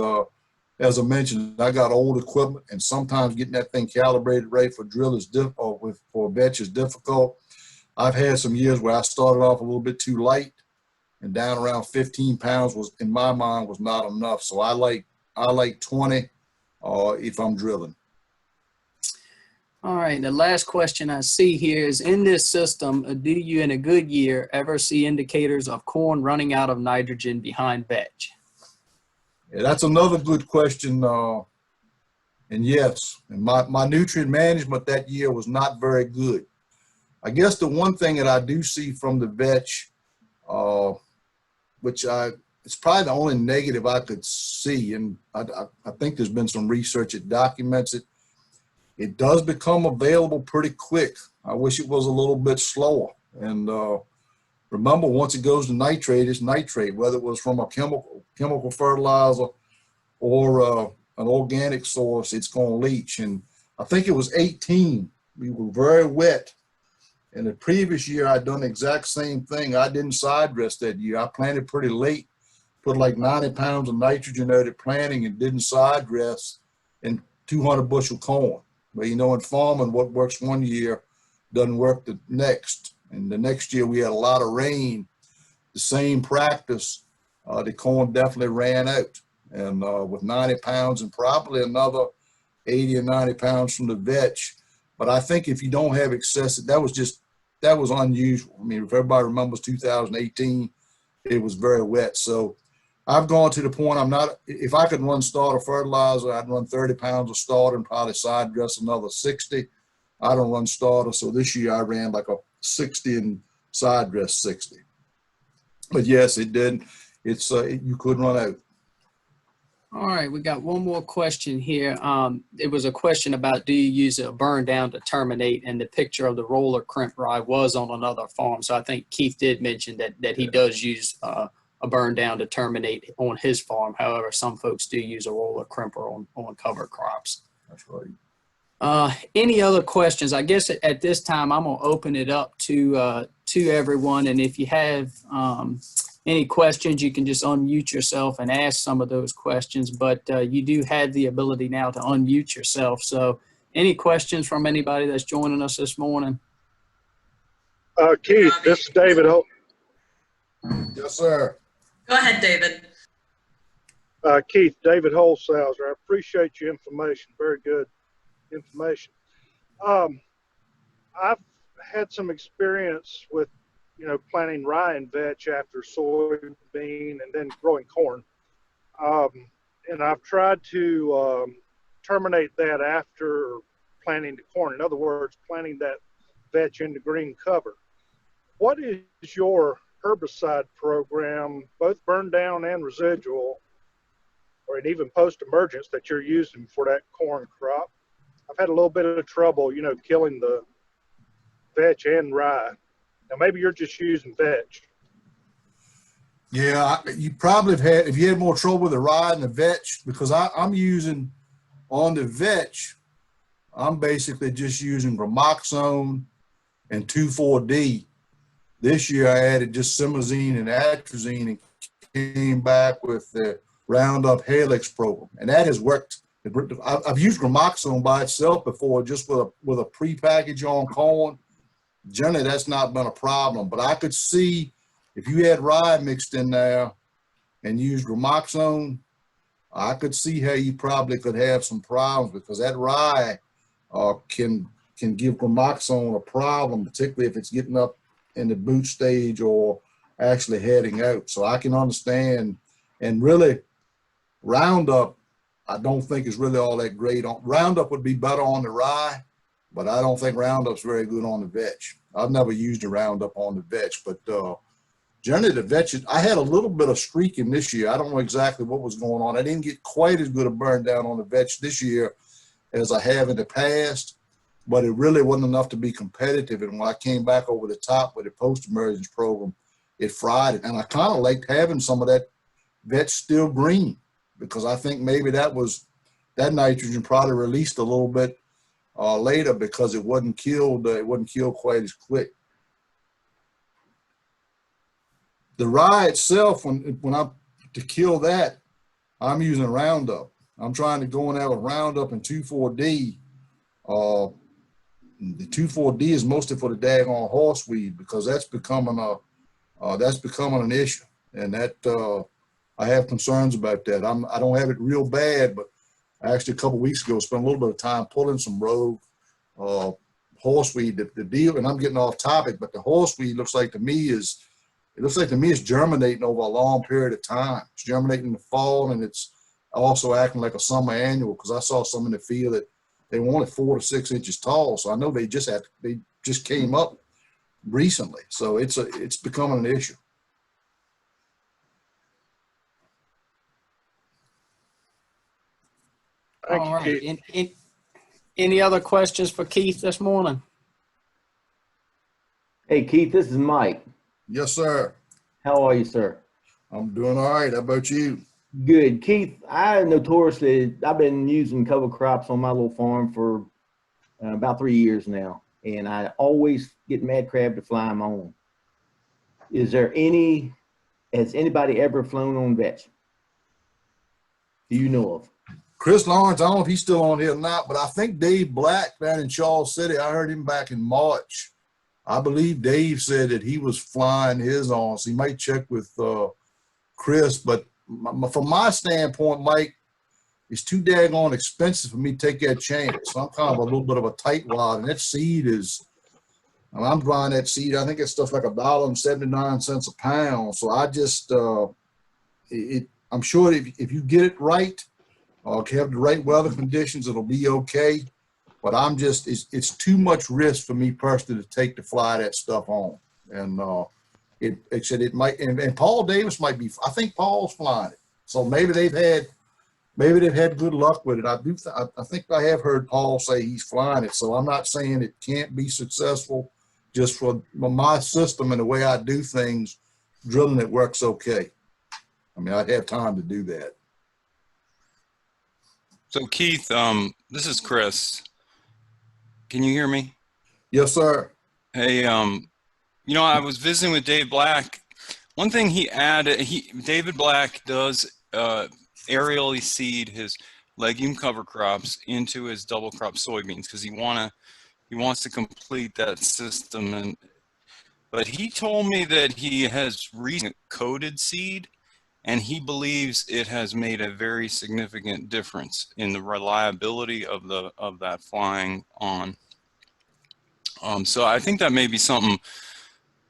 as I mentioned, I got old equipment, and sometimes getting that thing calibrated right for drill is difficult, for vetch is difficult. I've had some years where I started off a little bit too light, and down around 15 pounds was, in my mind, was not enough. So I like 20 if I'm drilling. All right, the last question I see here is, in this system, do you in a good year ever see indicators of corn running out of nitrogen behind vetch? Yeah, that's another good question. And yes, and my nutrient management that year was not very good. I guess the one thing that I do see from the vetch, it's probably the only negative I could see, and I think there's been some research that documents it. It does become available pretty quick. I wish it was a little bit slower. And remember, once it goes to nitrate, it's nitrate, whether it was from a chemical fertilizer or an organic source, it's going to leach. And I think it was 18. We were very wet. And the previous year, I'd done the exact same thing. I didn't side dress that year. I planted pretty late, put like 90 pounds of nitrogen out at planting, and didn't side dress, and 200 bushel corn. But you know, in farming, what works one year doesn't work the next. And the next year we had a lot of rain. The same practice, the corn definitely ran out. And with 90 pounds and probably another 80 or 90 pounds from the vetch. But I think if you don't have excessive, that was unusual. I mean, if everybody remembers 2018, it was very wet. So I've gone to the point if I could run starter fertilizer, I'd run 30 pounds of starter and probably side dress another 60. I don't run starter. So this year I ran like a 60 and side dress 60. But yes, it did. You could run out. All right, we got one more question here. It was a question about, do you use a burn down to terminate? And the picture of the roller crimp rye was on another farm. So I think Keith did mention that he does use a burn down to terminate on his farm. However, some folks do use a roller crimper on cover crops. That's right. Any other questions? I guess at this time, I'm going to open it up to everyone. And if you have any questions, you can just unmute yourself and ask some of those questions. But you do have the ability now to unmute yourself. So any questions from anybody that's joining us this morning? Keith, this is David Holt. Yes, sir. Go ahead, David. Keith, David Holshouser. I appreciate your information. Very good information. I've had some experience with, planting rye and vetch after soybean and then growing corn. And I've tried to terminate that after planting the corn. In other words, planting that vetch into green cover. What is your herbicide program, both burn down and residual, or even post-emergence that you're using for that corn crop? I've had a little bit of trouble, killing the vetch and rye. Now, maybe you're just using vetch. Yeah, you probably have had, if you had more trouble with the rye and the vetch, because I'm using on the vetch, I'm basically just using Gramoxone and 2,4-D. This year I added just Simazine and Atrazine and came back with the Roundup Helix program, and that has worked. I've used Gramoxone by itself before, just with a pre-package on corn. Generally, that's not been a problem, but I could see if you had rye mixed in there and used Gramoxone, I could see how you probably could have some problems, because that rye can give Gramoxone a problem, particularly if it's getting up in the boot stage or actually heading out. So I can understand. And really, Roundup, I don't think is really all that great. Roundup would be better on the rye, but I don't think Roundup's very good on the vetch. I've never used a Roundup on the vetch, but generally the vetch, I had a little bit of streaking this year. I don't know exactly what was going on. I didn't get quite as good a burn down on the vetch this year as I have in the past, but it really wasn't enough to be competitive. And when I came back over the top with the post-emergence program, it fried it. And I kind of liked having some of that vetch still green, because I think maybe that nitrogen probably released a little bit later, because it wasn't killed quite as quick. The rye itself, to kill that, I'm using Roundup. I'm trying to go in there with Roundup and 2,4-D. The 2,4-D is mostly for the daggone horseweed, because that's becoming an issue, and that I have concerns about that. I don't have it real bad, but I actually a couple of weeks ago spent a little bit of time pulling some rogue horseweed. The deal, and I'm getting off topic, but the horseweed looks like to me it's germinating over a long period of time. It's germinating in the fall, and it's also acting like a summer annual, because I saw some in the field that they wanted 4 to 6 inches tall. So I know they just came up recently. So it's becoming an issue. Thank All you, right. Keith. Any other questions for Keith this morning? Hey, Keith, this is Mike. Yes, sir. How are you, sir? I'm doing all right. How about you? Good. Keith, I've been using cover crops on my little farm for about 3 years now, and I always get mad crab to fly them on. Has anybody ever flown on vetch? Do you know of? Chris Lawrence, I don't know if he's still on here or not, but I think Dave Black down in Charles City, I heard him back in March. I believe Dave said that he was flying his on, so he might check with Chris. But from my standpoint, Mike, it's too daggone expensive for me to take that chance. So I'm kind of a little bit of a tightwad, and that seed I'm buying that seed. I think it's stuff like $1.79 a pound. So I just, I'm sure if you get it right, if you have the right weather conditions, it'll be okay. But it's too much risk for me personally to fly that stuff on. And it might, and Paul Davis might be, I think Paul's flying it. So maybe they've had good luck with it. I think I have heard Paul say he's flying it. So I'm not saying it can't be successful. Just for my system and the way I do things, drilling it works okay. I mean, I'd have time to do that. So Keith, this is Chris. Can you hear me? Yes, sir. Hey, I was visiting with Dave Black. One thing he added, David Black does aerially seed his legume cover crops into his double crop soybeans, because he wants to complete that system. But he told me that he has recently coated seed, and he believes it has made a very significant difference in the reliability of that flying on. So I think that may be something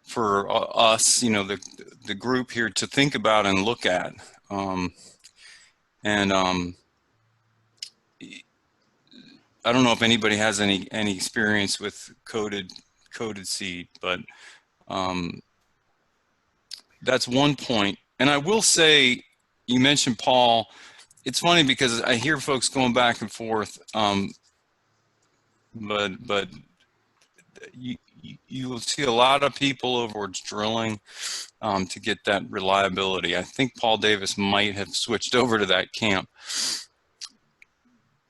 for us, the group here, to think about and look at. I don't know if anybody has any experience with coated coated seed, but that's one point. And I will say, you mentioned Paul. It's funny because I hear folks going back and forth, but you will see a lot of people over it's drilling to get that reliability. I think Paul Davis might have switched over to that camp,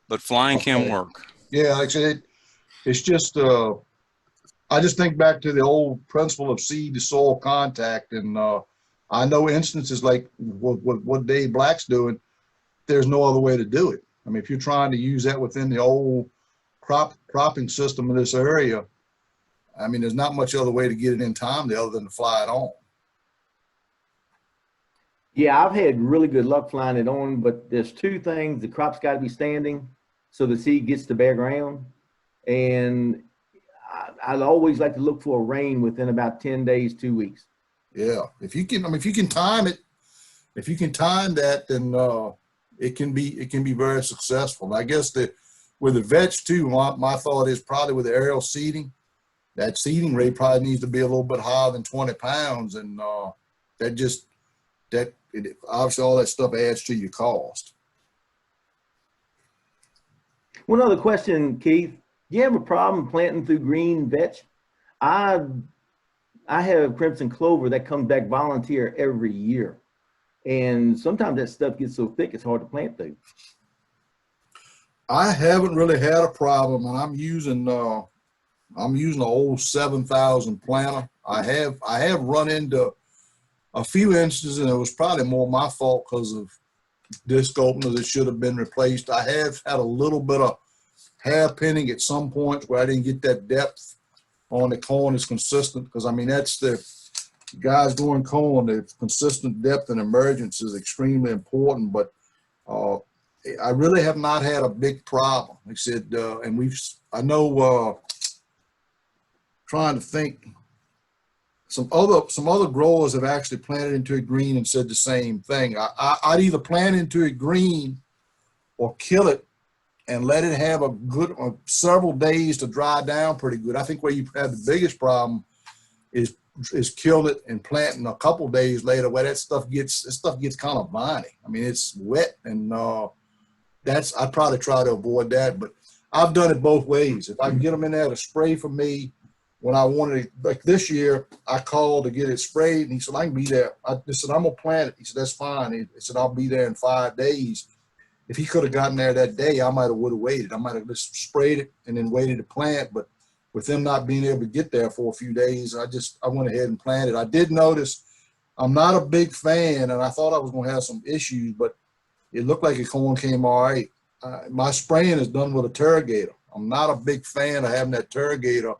but flying can work. Yeah, like I said, it's just, I just think back to the old principle of seed to soil contact. And I know instances like what Dave Black's doing, there's no other way to do it. I mean, if you're trying to use that within the old cropping system in this area, I mean, there's not much other way to get it in time other than to fly it on. Yeah, I've had really good luck flying it on, but there's two things. The crop's got to be standing so the seed gets to bare ground. And I'd always like to look for a rain within about 10 days, 2 weeks. Yeah, if you can, I mean, if you can time it, if you can time that, then it can be very successful. And I guess that with the vetch too, my thought is probably with the aerial seeding, that seeding rate probably needs to be a little bit higher than 20 pounds. And obviously all that stuff adds to your cost. One other question, Keith. Do you have a problem planting through green vetch? I have crimson clover that comes back volunteer every year. And sometimes that stuff gets so thick, it's hard to plant through. I haven't really had a problem, and I'm using an old 7000 planter. I have run into a few instances, and it was probably more my fault because of disc openers that should have been replaced. I have had a little bit of hair pinning at some points where I didn't get that depth on the corn is consistent, because I mean, that's the guys doing corn, the consistent depth and emergence is extremely important. But I really have not had a big problem. Like I said, and I know trying to think, some other growers have actually planted into a green and said the same thing. I'd either plant into a green or kill it and let it have a good several days to dry down pretty good. I think where you have the biggest problem is kill it and planting a couple days later, where that stuff gets kind of viney. I mean, it's wet, and I'd probably try to avoid that. But I've done it both ways. If I can get them in there to spray for me when I wanted it, like this year, I called to get it sprayed, and he said, I can be there. I said, I'm gonna plant it. He said, that's fine. He said, I'll be there in 5 days. If he could have gotten there that day, I might have waited. I might have just sprayed it and then waited to plant. But with them not being able to get there for a few days, I went ahead and planted. I did notice I'm not a big fan, and I thought I was going to have some issues, but it looked like the corn came all right. My spraying is done with a Turrigator. I'm not a big fan of having that Turrigator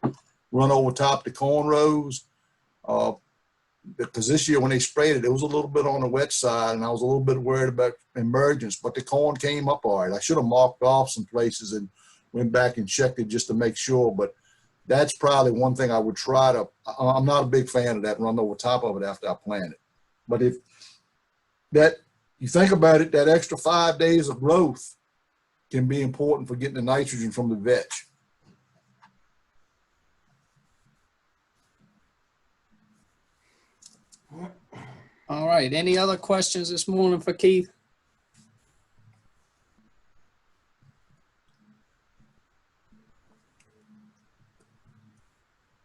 run over top the corn rows. Because this year when they sprayed it, it was a little bit on the wet side, and I was a little bit worried about emergence, but the corn came up all right. I should have marked off some places and went back and checked it just to make sure, but that's probably one thing I would try to, I'm not a big fan of that run over top of it after I plant it. But if that, you think about it, that extra 5 days of growth can be important for getting the nitrogen from the vetch. All right, any other questions this morning for Keith?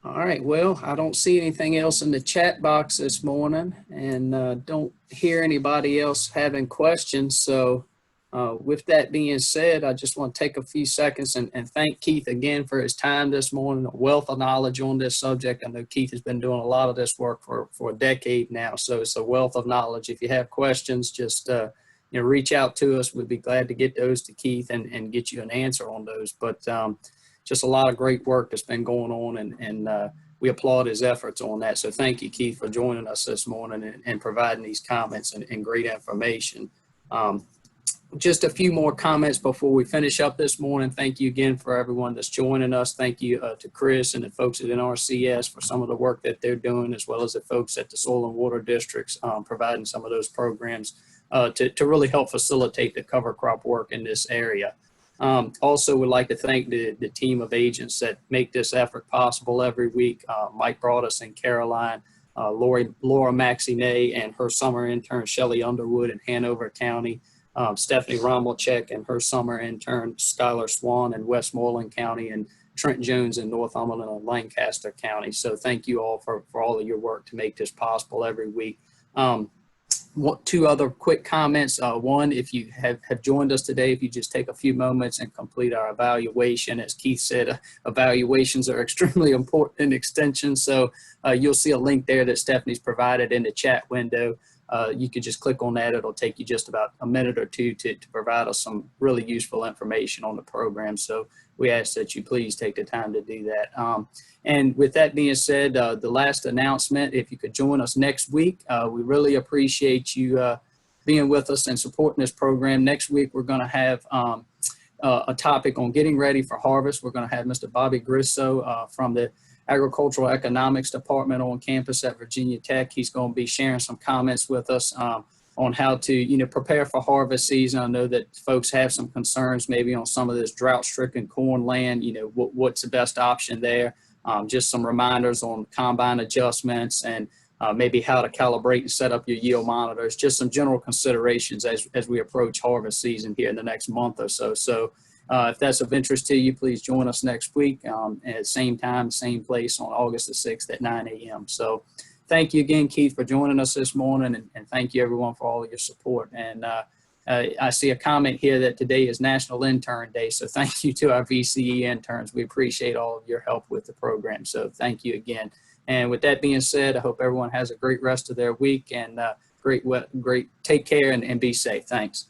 All right, well, I don't see anything else in the chat box this morning, and don't hear anybody else having questions. So with that being said, I just want to take a few seconds and thank Keith again for his time this morning, a wealth of knowledge on this subject. I know Keith has been doing a lot of this work for a decade now, so it's a wealth of knowledge. If you have questions, just reach out to us. We'd be glad to get those to Keith and get you an answer on those. But just a lot of great work that's been going on, and we applaud his efforts on that. So thank you, Keith, for joining us this morning and providing these comments and great information. Just a few more comments before we finish up this morning. Thank you again for everyone that's joining us. Thank you to Chris and the folks at NRCS for some of the work that they're doing, as well as the folks at the Soil and Water Districts providing some of those programs to really help facilitate the cover crop work in this area. Also would like to thank the team of agents that make this effort possible every week. Mike Broadus and Caroline, Laura Maxine and her summer intern, Shelly Underwood in Hanover County, Stephanie Romelchek and her summer intern, Skylar Swan in Westmoreland County, and Trent Jones in Northumberland and Lancaster County. So thank you all for all of your work to make this possible every week. Two other quick comments. One, if you have joined us today, if you just take a few moments and complete our evaluation, as Keith said, evaluations are extremely important in extension. So you'll see a link there that Stephanie's provided in the chat window. You could just click on that. It'll take you just about a minute or two to provide us some really useful information on the program. So we ask that you please take the time to do that. And with that being said, the last announcement, if you could join us next week, we really appreciate you being with us and supporting this program. Next week, we're going to have a topic on getting ready for harvest. We're going to have Mr. Bobby Grisso from the Agricultural Economics Department on campus at Virginia Tech. He's going to be sharing some comments with us on how to, prepare for harvest season. I know that folks have some concerns maybe on some of this drought-stricken corn land, what's the best option there. Just some reminders on combine adjustments and maybe how to calibrate and set up your yield monitors, just some general considerations as we approach harvest season here in the next month or so. So if that's of interest to you, please join us next week at the same time, same place on August the 6th at 9 a.m. So thank you again, Keith, for joining us this morning, and thank you everyone for all of your support. And I see a comment here that today is National Intern Day, so thank you to our VCE interns. We appreciate all of your help with the program, so thank you again. And with that being said, I hope everyone has a great rest of their week and great take care and be safe. Thanks.